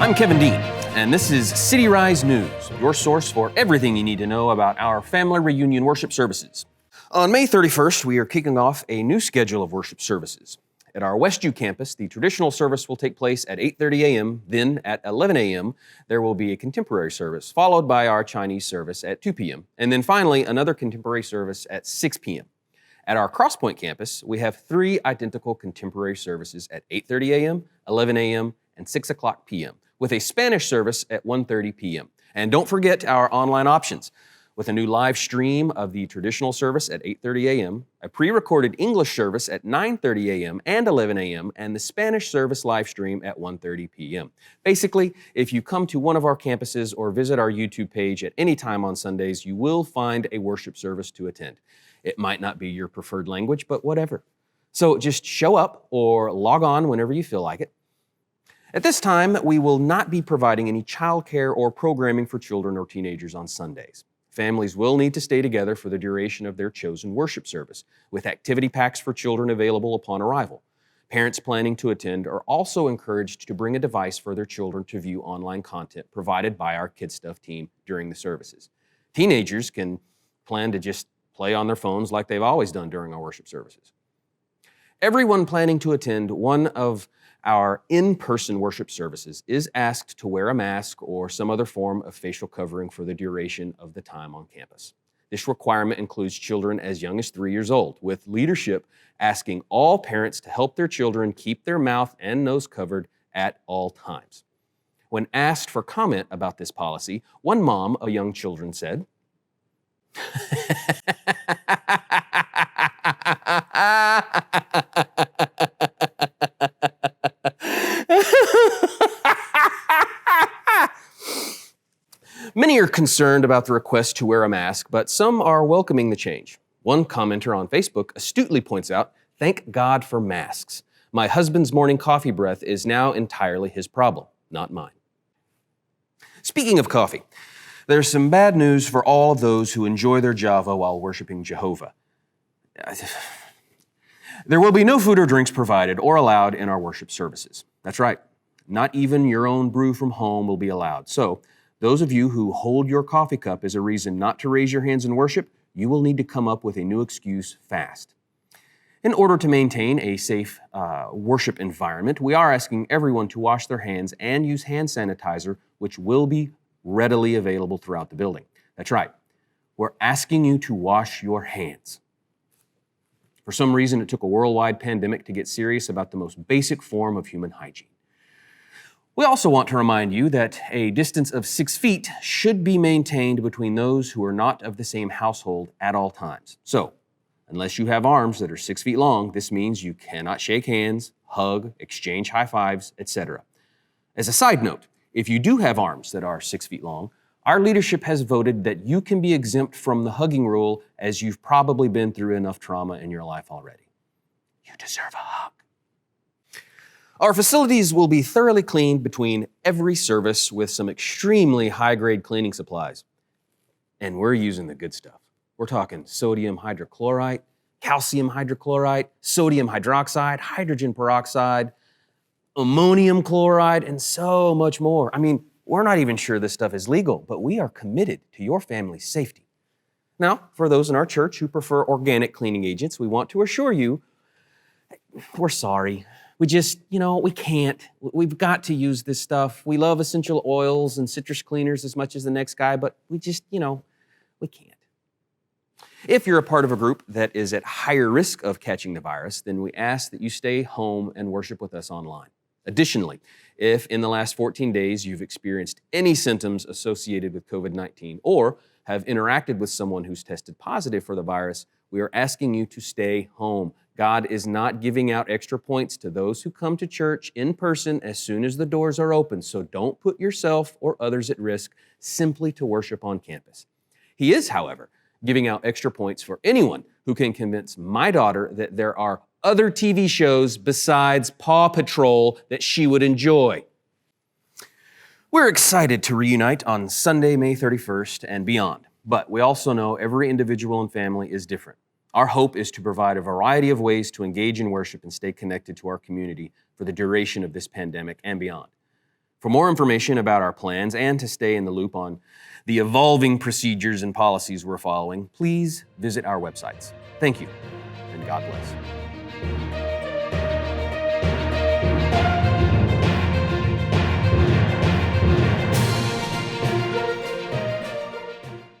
I'm Kevin Dean, and this is CityRise News, your source for everything you need to know about our family reunion worship services. On May 31st, we are kicking off a new schedule of worship services. At our Westview campus, the traditional service will take place at 8:30 a.m., then at 11 a.m., there will be a contemporary service, followed by our Chinese service at 2 p.m., and then finally another contemporary service at 6 p.m. At our Crosspoint campus, we have 3 identical contemporary services at 8:30 a.m., 11 a.m., and 6 o'clock p.m., with a Spanish service at 1:30 p.m. And don't forget our online options, with a new live stream of the traditional service at 8:30 a.m., a pre-recorded English service at 9:30 a.m. and 11 a.m., and the Spanish service live stream at 1:30 p.m. Basically, if you come to one of our campuses or visit our YouTube page at any time on Sundays, you will find a worship service to attend. It might not be your preferred language, but whatever. So just show up or log on whenever you feel like it. At this time, we will not be providing any childcare or programming for children or teenagers on Sundays. Families will need to stay together for the duration of their chosen worship service, with activity packs for children available upon arrival. Parents planning to attend are also encouraged to bring a device for their children to view online content provided by our Kid Stuff team during the services. Teenagers can plan to just play on their phones like they've always done during our worship services. Everyone planning to attend one of our in-person worship services is asked to wear a mask or some other form of facial covering for the duration of the time on campus. This requirement includes children as young as 3 years old, with leadership asking all parents to help their children keep their mouth and nose covered at all times. When asked for comment about this policy, one mom of young children said, Many are concerned about the request to wear a mask, but some are welcoming the change. One commenter on Facebook astutely points out, "Thank God for masks. My husband's morning coffee breath is now entirely his problem, not mine." Speaking of coffee, there's some bad news for all of those who enjoy their Java while worshiping Jehovah. There will be no food or drinks provided or allowed in our worship services. That's right. Not even your own brew from home will be allowed. So, those of you who hold your coffee cup as a reason not to raise your hands in worship, you will need to come up with a new excuse fast. In order to maintain a safe worship environment, we are asking everyone to wash their hands and use hand sanitizer, which will be readily available throughout the building. That's right. We're asking you to wash your hands. For some reason, it took a worldwide pandemic to get serious about the most basic form of human hygiene. We also want to remind you that a distance of 6 feet should be maintained between those who are not of the same household at all times. So, unless you have arms that are 6 feet long, this means you cannot shake hands, hug, exchange high fives, etc. As a side note, if you do have arms that are 6 feet long, our leadership has voted that you can be exempt from the hugging rule, as you've probably been through enough trauma in your life already. You deserve a hug. Our facilities will be thoroughly cleaned between every service with some extremely high-grade cleaning supplies. And we're using the good stuff. We're talking sodium hydrochlorite, calcium hydrochlorite, sodium hydroxide, hydrogen peroxide, ammonium chloride, and so much more. I mean, we're not even sure this stuff is legal, but we are committed to your family's safety. Now, for those in our church who prefer organic cleaning agents, we want to assure you, we're sorry. We just, we can't. We've got to use this stuff. We love essential oils and citrus cleaners as much as the next guy, but we just, we can't. If you're a part of a group that is at higher risk of catching the virus, then we ask that you stay home and worship with us online. Additionally, if in the last 14 days you've experienced any symptoms associated with COVID-19 or have interacted with someone who's tested positive for the virus, we are asking you to stay home. God is not giving out extra points to those who come to church in person as soon as the doors are open, so don't put yourself or others at risk simply to worship on campus. He is, however, giving out extra points for anyone who can convince my daughter that there are other TV shows besides Paw Patrol that she would enjoy. We're excited to reunite on Sunday, May 31st and beyond, but we also know every individual and family is different. Our hope is to provide a variety of ways to engage in worship and stay connected to our community for the duration of this pandemic and beyond. For more information about our plans and to stay in the loop on the evolving procedures and policies we're following, please visit our websites. Thank you, and God bless.